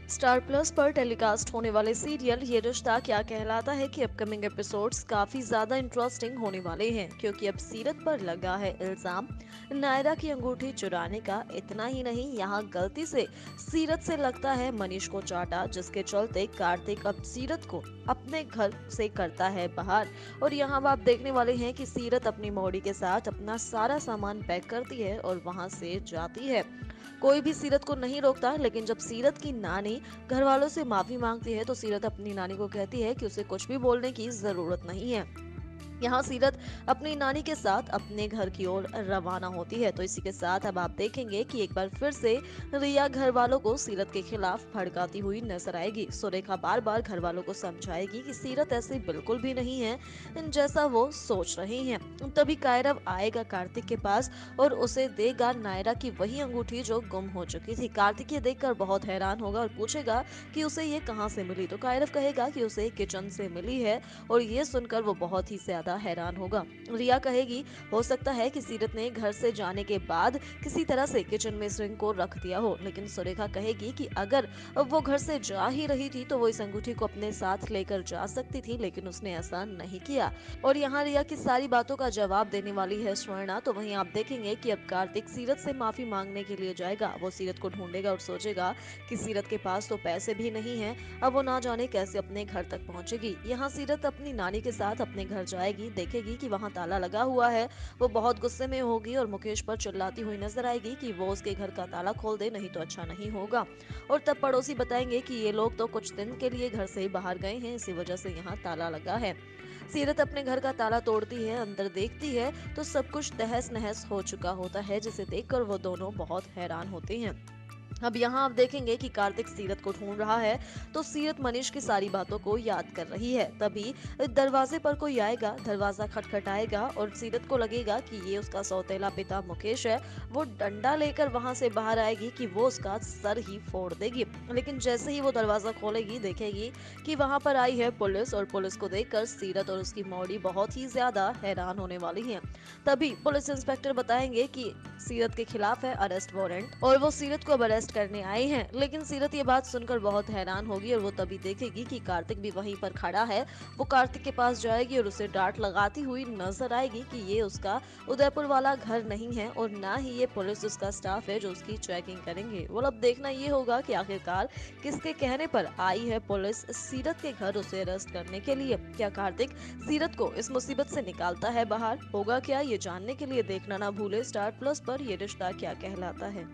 Star plus पर telecast होने वाले सीरियल ये रिश्ता क्या कहलाता है की अपकमिंग एपिसोड्स काफी ज्यादा इंटरेस्टिंग होने वाले हैं, क्योंकि अब सीरत पर लगा है इल्जाम नायरा की अंगूठी चुराने का। इतना ही नहीं, यहाँ गलती से सीरत से लगता है मनीष को चाटा, जिसके चलते कार्तिक अब सीरत को अपने घर से करता है बाहर। और यहाँ अब आप देखने वाले हैं कि सीरत अपनी मौड़ी के साथ अपना सारा सामान पैक करती है और वहां से जाती है। कोई भी सीरत को नहीं रोकता, लेकिन जब सीरत की नानी घर वालों से माफी मांगती है तो सीरत अपनी नानी को कहती है कि उसे कुछ भी बोलने की जरूरत नहीं है। यहाँ सीरत अपनी नानी के साथ अपने घर की ओर रवाना होती है। तो इसी के साथ अब आप देखेंगे कि एक बार फिर से रिया घर वालों को सीरत के खिलाफ भड़काती हुई नजर आएगी। सुरेखा बार बार घर वालों को समझाएगी कि सीरत ऐसी बिल्कुल भी नहीं है जैसा वो सोच रही हैं। तभी कायरव आएगा कार्तिक के पास और उसे देगा नायरा की वही अंगूठी जो गुम हो चुकी थी। कार्तिक ये देखकर बहुत हैरान होगा और पूछेगा कि उसे ये कहाँ से मिली। तो कायरव कहेगा कि उसे किचन से मिली है, और ये सुनकर वो बहुत ही ज्यादा हैरान होगा। रिया कहेगी हो सकता है कि सीरत ने घर से जाने के बाद किसी तरह से किचन में इस रिंग को रख दिया हो, लेकिन सुरेखा कहेगी कि अगर वो घर से जा ही रही थी तो वो इस अंगूठी को अपने साथ लेकर जा सकती थी, लेकिन उसने ऐसा नहीं किया। और यहाँ रिया की सारी बातों का जवाब देने वाली है स्वर्णा। तो वहीं आप देखेंगे कि अब कार्तिक सीरत से माफी मांगने के लिए जाएगा। वो सीरत को ढूंढेगा और सोचेगा कि सीरत के पास तो पैसे भी नहीं है, अब वो ना जाने कैसे अपने घर तक पहुंचेगी। यहाँ सीरत अपनी नानी के साथ अपने घर जाएगी, देखेगी कि वहाँ ताला लगा हुआ है। वो बहुत गुस्से में होगी और मुकेश पर चिल्लाती हुई नजर आएगी कि वो उसके घर का ताला खोल दे, नहीं तो अच्छा नहीं होगा। और तब पड़ोसी बताएंगे कि ये लोग तो कुछ दिन के लिए घर से बाहर गए हैं, इसी वजह से यहाँ ताला लगा है। सीरत अपने घर का ताला तोड़ती है, अंदर देखती है तो सब कुछ तहस नहस हो चुका होता है, जिसे देखकर वो दोनों बहुत हैरान होते हैं। अब यहाँ आप देखेंगे कि कार्तिक सीरत को ढूंढ रहा है, तो सीरत मनीष की सारी बातों को याद कर रही है। तभी दरवाजे पर कोई आएगा, दरवाजा खटखटाएगा और सीरत को लगेगा कि ये उसका सौतेला पिता मुकेश है। वो डंडा लेकर वहां से बाहर आएगी कि वो उसका सर ही फोड़ देगी, लेकिन जैसे ही वो दरवाजा खोलेगी देखेगी कि वहां पर आई है पुलिस, और पुलिस को देखकर सीरत और उसकी मौड़ी बहुत ही ज्यादा हैरान होने वाली है। तभी पुलिस इंस्पेक्टर बताएंगे कि सीरत के खिलाफ है अरेस्ट वारंट और वो सीरत को अब अरेस्ट करने आए हैं। लेकिन सीरत ये बात सुनकर बहुत हैरान होगी और वो तभी देखेगी कि कार्तिक भी वहीं पर खड़ा है। वो कार्तिक के पास जाएगी और उसे डांट लगाती हुई नजर आएगी कि ये उसका उदयपुर वाला घर नहीं है और ना ही ये पुलिस उसका स्टाफ है जो उसकी चेकिंग करेंगे। वो अब देखना ये होगा कि आखिरकार किसके कहने पर आई है पुलिस सीरत के घर उसे अरेस्ट करने के लिए। क्या कार्तिक सीरत को इस मुसीबत से निकालता है बाहर, होगा क्या, ये जानने के लिए देखना ना भूले स्टार प्लस पर ये रिश्ता क्या कहलाता है।